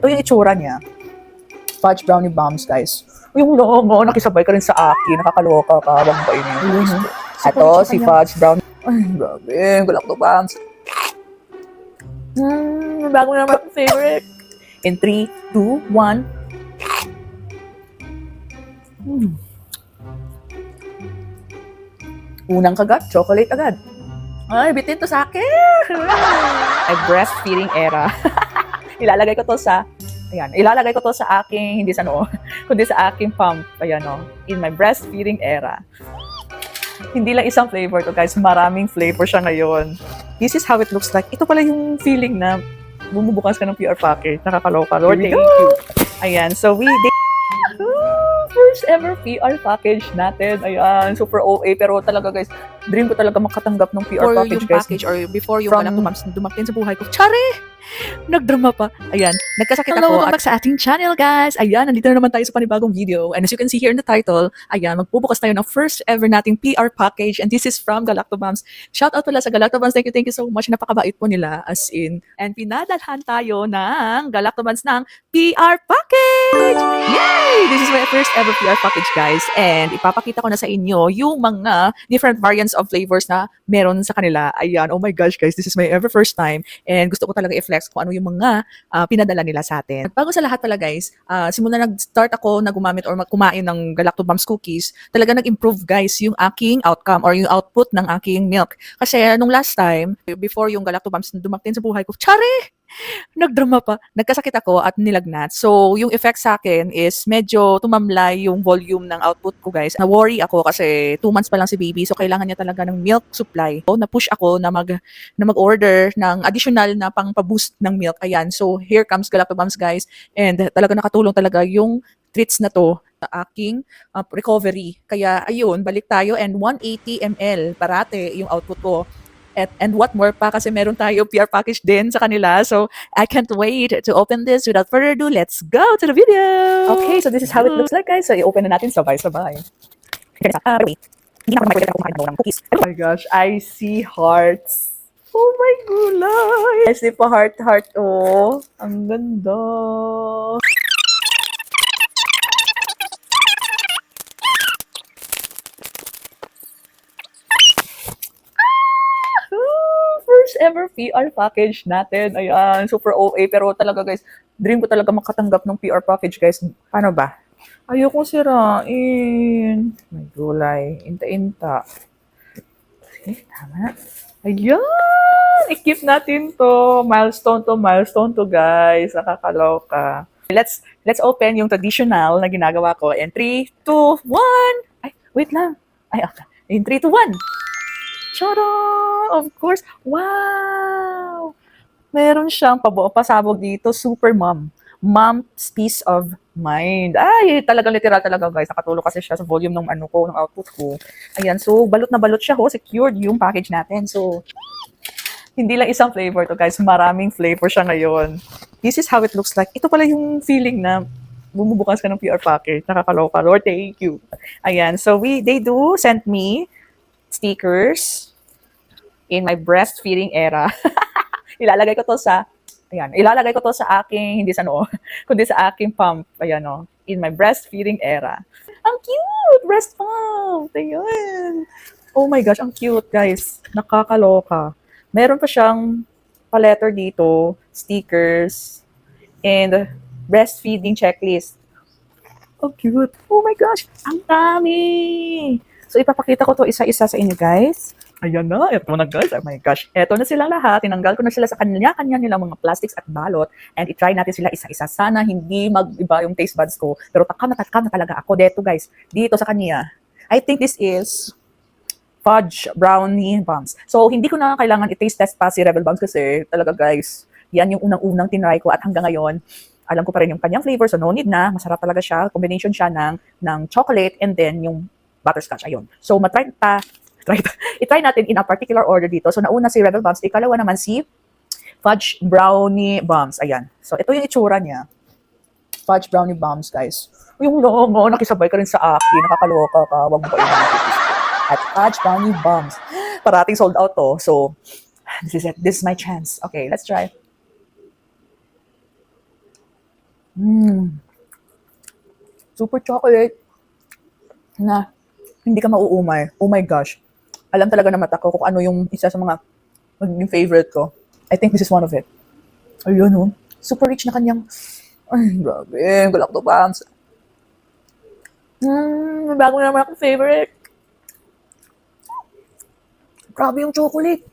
Ito yung itsura niya. Fudge brownie bombs, guys. Yung logo, nakisabay ka rin sa akin. Nakakaloka ka. Wag mo kainin yung cookies ko. Ito, si Fudge brownie. Ay, grabe. Galacto bombs. Bago na naman favorite. In 3, 2, 1. Unang kagat, chocolate agad. Ay, bitin to sa akin. Ay, breastfeeding era. Ilalagay ko to sa, ayan, ilalagay ko to sa aking, hindi sa noo, kundi sa aking pump. Ayan o, in my breastfeeding era. Hindi lang isang flavor to, guys. Maraming flavor siya ngayon. This is how it looks like. Ito pala yung feeling na bumubukas ka ng PR package. Nakakaloka. Lord, thank you. Ayan, so first ever PR package natin. Ayan, super OA. Pero talaga, guys, dream ko talaga makatanggap ng PR package, guys. Package or before yung Galacto Bombs dumating sa buhay ko. Chare! Nagdrama pa. Ayan, nagkasakit ako. Welcome back sa ating channel, guys. Ayan, nandito na naman tayo sa panibagong video. And as you can see here in the title, ayan, magbubukas tayo ng first ever nating PR package. And this is from Galacto Bombs. Shout out pala sa Galacto Bombs. Thank you so much. Napakabait po nila, as in. And pinadalhan tayo ng Galacto Bombs ng PR package! Yay! This is my first ever PR package, guys. And ipapakita ko na sa inyo yung mga different variants of flavors na meron sa kanila. Ayan, oh my gosh, guys. This is my ever first time. And gusto ko talaga i-flex kung ano yung mga pinadala nila sa atin. Bago sa lahat pala, guys, simula nag-start ako na gumamit or kumain ng Galacto Bombs cookies, talaga nag-improve, guys, yung aking outcome or yung output ng aking milk. Kasi nung last time, before yung Galacto Bombs dumating sa buhay ko, chare! Nagdrama pa. Nagkasakit ako at nilagnat. So, yung effect sa akin is medyo tumamlay yung volume ng output ko, guys. Na-worry ako kasi 2 months pa lang si baby. So, kailangan niya talaga ng milk supply. So, na-push ako na mag-order ng additional na pang-boost ng milk. Ayan. So, here comes Galacto Bombs, guys. And talaga nakatulong talaga yung treats na to sa aking recovery. Kaya, ayun, balik tayo. And 180 ml parate yung output ko. And what more pa kasi meron tayo PR package din sa kanila. So, I can't wait to open this. Without further ado, let's go to the video! Okay, so this is how it looks like, guys. So, i-open na natin sabay-sabay. Wait. Hindi na ako naman kumain ng cookies. Oh my gosh, I see hearts. Oh my gulay! I see pa heart. Oh, ang ganda. First ever PR package natin. Ayan, super OA. Pero talaga, guys, dream ko talaga makatanggap ng PR package, guys. Paano ba? Ayokong sirain. May gulay. Inta-inta. Okay, tama. Ayan! I-keep natin to. Milestone to, guys. Nakakaloka. Let's open yung traditional na ginagawa ko. And 3, 2, 1! Ay, wait lang. Ay, okay. In 3, 2, 1! Tada! Of course. Wow! Meron siyang pasabog dito. Super mom. Mom's peace of mind. Ay, talagang literal talaga, guys. Nakatulong kasi siya sa volume ng ng output ko. Ayan. So, balot na balot siya. Secured yung package natin. So, hindi lang isang flavor to, guys. Maraming flavor siya ngayon. This is how it looks like. Ito pala yung feeling na bumubukas ka ng PR package. Nakakaloka. Lord, thank you. Ayan. So, they do send me stickers in my breastfeeding era. Ilalagay ko to sa, ayan, ilalagay ko to sa aking, hindi sa noo, kundi sa aking pump. Ayan o, in my breastfeeding era. Ang cute! Breast pump! Ayan. Oh my gosh, ang cute, guys. Nakakaloka. Meron pa siyang pa-letter dito, stickers, and breastfeeding checklist. Oh, cute. Oh my gosh, ang dami! So, ipapakita ko to isa-isa sa inyo, guys. Ayan na, eto na, guys. Oh my gosh. Eto na silang lahat. Tinanggal ko na sila sa kanya-kanya nilang mga plastics at balot. And i-try natin sila isa-isa. Sana hindi mag-iba yung taste buds ko. Pero takam na talaga ako. Dito, guys. Dito sa kanya. I think this is fudge brownie bombs. So, hindi ko na kailangan i-taste test pa si Rebel Bombs kasi talaga, guys, yan yung unang-unang tinry ko at hanggang ngayon, alam ko pa rin yung kanyang flavor. So, no need na. Masarap talaga siya. Combination siya ng chocolate and then yung butterscotch. Ayun. So, i-try natin in a particular order dito. So, nauna si Rebel Bombs. Ikalawa naman si Fudge Brownie Bombs. Ayan. So, ito yung itsura niya. Fudge Brownie Bombs, guys. Yung logo, nakisabay ka rin sa akin. Nakakaloka ka. Wag mo pa yun. At Fudge Brownie Bombs. Parating sold out to. So, this is it. This is my chance. Okay, let's try. Super chocolate na hindi ka mauumay. Oh my gosh. Alam talaga na mata ko kung ano yung isa sa mga magiging favorite ko. I think this is one of it. Ayun, oh. Super rich na kanyang, ay, grabe, galactobams. May bago na naman akong favorite. Grabe yung chocolate.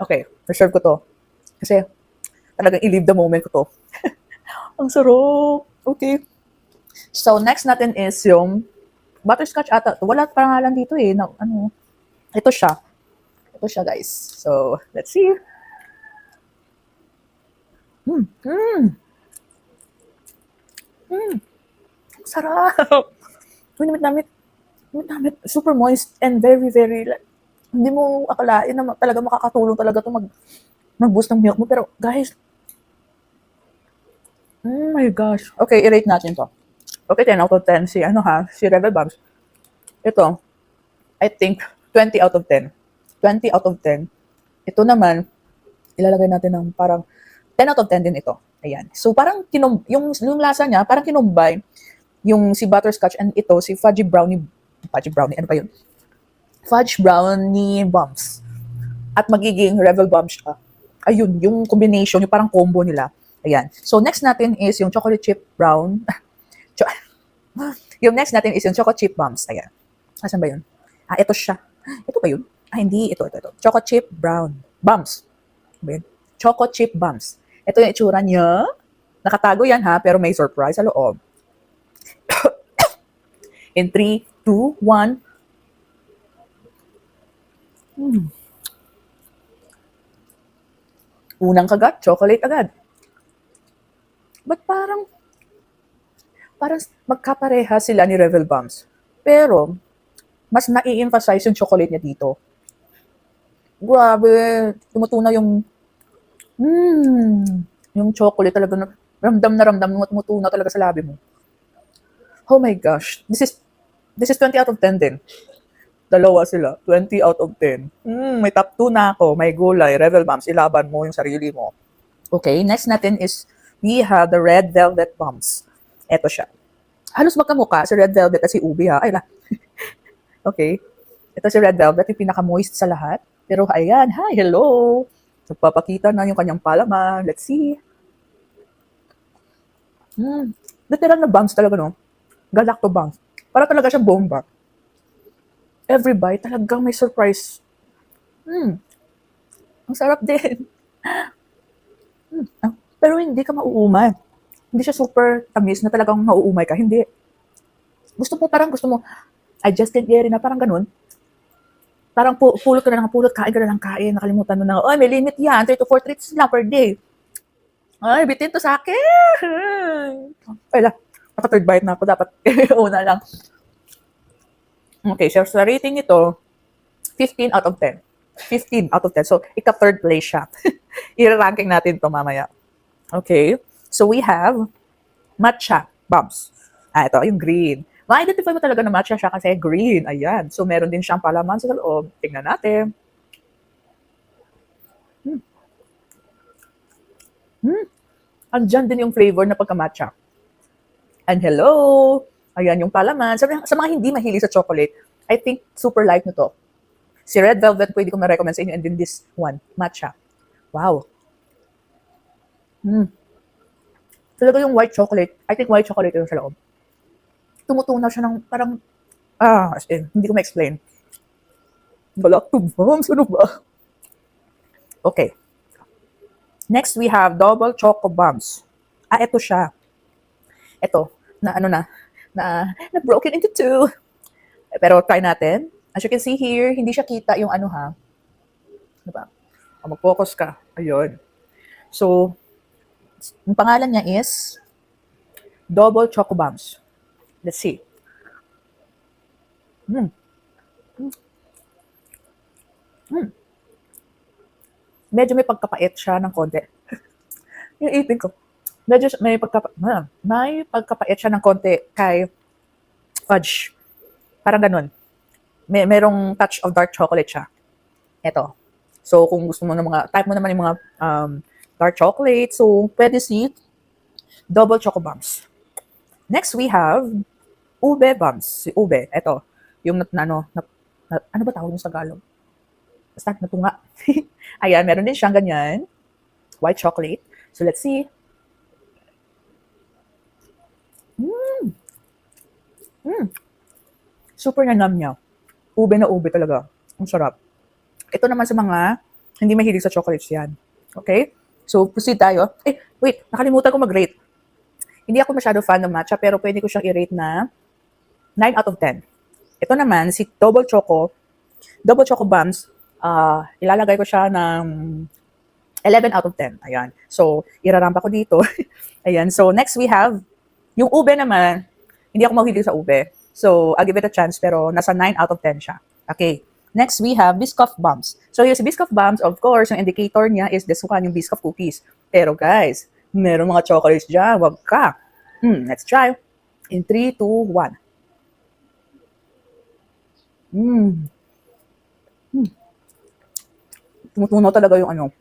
Okay, reserve ko to. Kasi, talagang i-live the moment ko to. Ang sarap. Okay. So, next natin is yung butterscotch ata. Wala pangalan dito eh. Na, ano, ito siya. Ito siya, guys. So, let's see. Sarap. Uy, namit-namit. Namit-namit. Super moist and very, very, like, hindi mo akalain na talaga makakatulong talaga to mag-boost ng milk mo. Pero, guys, oh my gosh. Okay, i-rate natin to. Okay, 10 out of 10 si, si Rebel Bubs. Ito, I think, 20 out of 10. 20 out of 10. Ito naman, ilalagay natin ng parang 10 out of 10 din ito. Ayan. So, parang, yung lasa niya, parang kinumbine yung si butterscotch and ito, si fudgy brownie, ano ba yun? Fudge brownie bumps. At magiging Rebel Bumps siya. Ayun, yung combination, yung parang combo nila. Ayan. So, next natin is yung chocolate chip brown. Yung next natin is yung chocolate chip bumps. Ayan. Asan ba yun? Ito siya. Ito ba yun? Hindi. Ito. Chocolate chip brown. Bumps. Ayan. Chocolate chip bumps. Ito yung itsura niya. Nakatago yan ha, pero may surprise sa loob. In 3, 2, 1. Unang kagat, chocolate agad. But parang magkapareha sila ni Rebel Bumps. Pero, mas nai-emphasize yung chocolate niya dito. Grabe, tumutunaw yung chocolate talaga na ramdam mo, tumutunaw talaga sa labi mo. Oh my gosh, this is 20 out of 10 din. Dalawa sila, 20 out of 10. May top 2 na ako, may gulay, Rebel Bumps, ilaban mo yung sarili mo. Okay, next natin is, we have the Red Velvet Bumps. Eto siya. Halos magkamukha si Red Velvet at si Ubi ha. Ay la. Okay. Ito si Red Velvet, yung pinaka-moist sa lahat. Pero ayan, hi, hello. Nagpapakita na yung kanyang palaman. Let's see. Literal na bumps talaga, no? Galacto bumps. Para talaga siyang bomba. Every bite, talagang may surprise. Ang sarap din. Pero hindi ka mauumay. Hindi siya super tamis na talagang mauumay ka. Hindi. Gusto mo, I just can't get it na parang ganun. Parang pulot ka na lang, kain ka na lang, kain. Nakalimutan mo na, may limit yan. 3 to 4 treats lang per day. Ay, bitin to sa akin. Ay, naka-third bite na ako. Dapat una lang. Okay, so sa rating ito, 15 out of 10. 15 out of 10. So, ika-third place siya. I-ranking natin to mamaya. Okay. So, we have matcha bumps. Ito, yung green. Ma-identify mo talaga na matcha siya kasi green. Ayan. So, meron din siyang palaman sa loob. Tingnan natin. Andyan din yung flavor na pagka-matcha. And hello! Ayan yung palaman. Sa mga hindi mahilig sa chocolate, I think super like nyo to. Si Red Velvet, pwede ko ma-recommend sa inyo. And then this one, matcha. Wow. Talaga yung white chocolate. I think white chocolate yung sa loob. Tumutunaw siya ng parang, as in, hindi ko ma-explain. Galactobams, ano ba? Okay. Next, we have double choco bumps. Ito siya. Ito, na broken into 2. Pero try natin. As you can see here, hindi siya kita yung Diba? Mag-focus ka. Ayun. So, yung pangalan niya is Double Choco Bumps. Let's see. Medyo may pagkapait siya ng konti. Yung ipin ko. Medyo may pagkapait siya ng konti kay fudge. Parang ganun. Merong touch of dark chocolate siya. Ito. So, kung gusto mo ng type mo naman yung mga dark chocolate, so, pwede si double choco bumps. Next, we have ube bumps. Si ube, eto. Yung ano ba tawag yung sa Tagalog? Basta natunga. Ayan, meron din siyang ganyan. White chocolate. So, let's see. Super nanam niya. Ube na ube talaga. Ang sarap. Ito naman sa mga hindi mahilig sa chocolates yan. Okay? So, proceed tayo. Wait. Nakalimutan ko mag-rate. Hindi ako masyado fan ng matcha, pero pwede ko siyang i-rate na 9 out of 10. Ito naman, si double choco bumps, ilalagay ko siya ng 11 out of 10. Ayan. So, irarampa ko dito. Ayan. So, next we have, yung ube naman, hindi ako mahilig sa ube. So, I'll give it a chance, pero nasa 9 out of 10 siya. Okay. Next, we have Biscoff Bumps. So, yung si Biscoff Bumps, of course, yung indicator niya is this one, yung Biscoff cookies. Pero guys, meron mga chocolates dyan. Wag ka. Let's try. In 3, 2, 1. Tumutunaw talaga yung ano.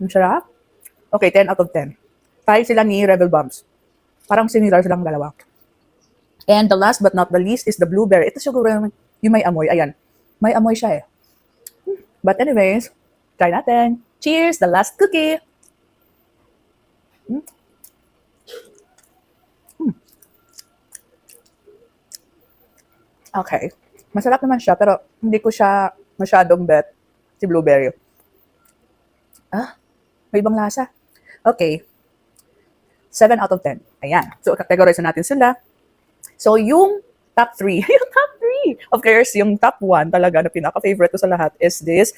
Ang sarap. Okay, 10 out of 10. Tayo sila ni Rebel Bumps. Parang similar silang dalawa. And the last but not the least is the blueberry. Ito siguro yung may amoy. Ayan. May amoy siya eh. But anyways, try natin. Cheers! The last cookie! Okay. Masarap naman siya, pero hindi ko siya masyadong bet si blueberry. May ibang lasa. Okay. 7 out of 10. Ayan. So, categorize natin sila. So, yung top 3, yung top 3, of course, yung top 1 talaga na pinaka-favorite ko sa lahat is this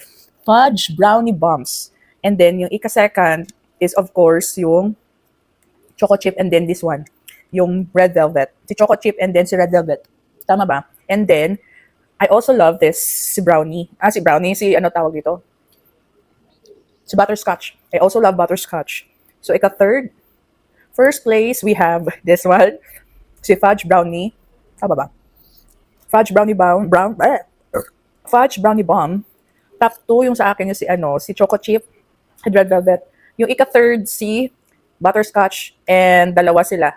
fudge brownie bumps. And then, yung ika-second is, of course, yung choco chip and then this one, yung red velvet. Si choco chip and then si red velvet. Tama ba? And then, I also love this, si brownie. Si ano tawag dito? Si butterscotch. I also love butterscotch. So, ika-third, first place, we have this one, si fudge brownie. Tama ba? Fudge brownie Fudge brownie bomb. Top 2 yung sa akin yung si choco chip and red velvet. Yung ika-third, si butterscotch and dalawa sila.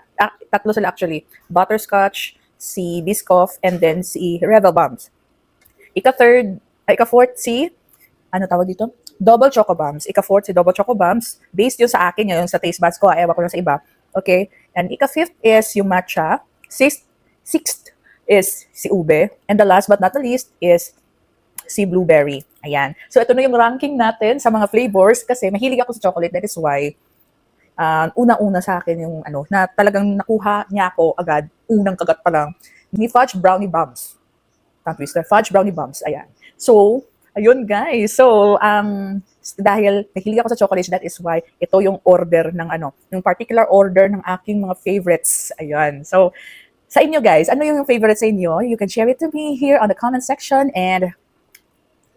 Tatlo sila actually. Butterscotch, si Biscoff, and then si Rebel Bumps. Ika-fourth, si ano tawag dito? Double Choco Bumps. Ika-fourth si Double Choco Bumps. Based yun sa akin, yung sa taste buds ko. Ewan ko lang sa iba. Okay? And ika-fifth is yung matcha. Sixth is si ube. And the last but not the least is si blueberry. Ayan. So, ito na yung ranking natin sa mga flavors kasi mahilig ako sa chocolate. That is why unang-una sa akin yung na talagang nakuha niya ako agad, unang kagat pa lang, ni Fudge Brownie Bumps. Fudge Brownie Bumps. Ayan. So, ayun guys. So, dahil nahilig ako sa chocolate, that is why ito yung order ng yung particular order ng aking mga favorites. Ayan. So, sa inyo guys, ano yung favorite sa inyo? You can share it to me here on the comment section and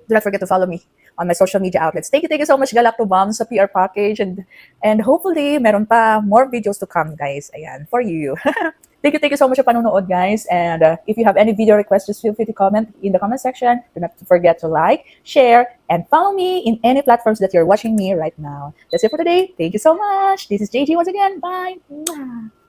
do not forget to follow me on my social media outlets. Thank you so much Galacto Bombs sa PR package and hopefully meron pa more videos to come guys. Ayan, for you. Thank you so much sa panonood guys. And if you have any video requests, just feel free to comment in the comment section. Do not forget to like, share, and follow me in any platforms that you're watching me right now. That's it for today. Thank you so much. This is JG once again. Bye. Mwah.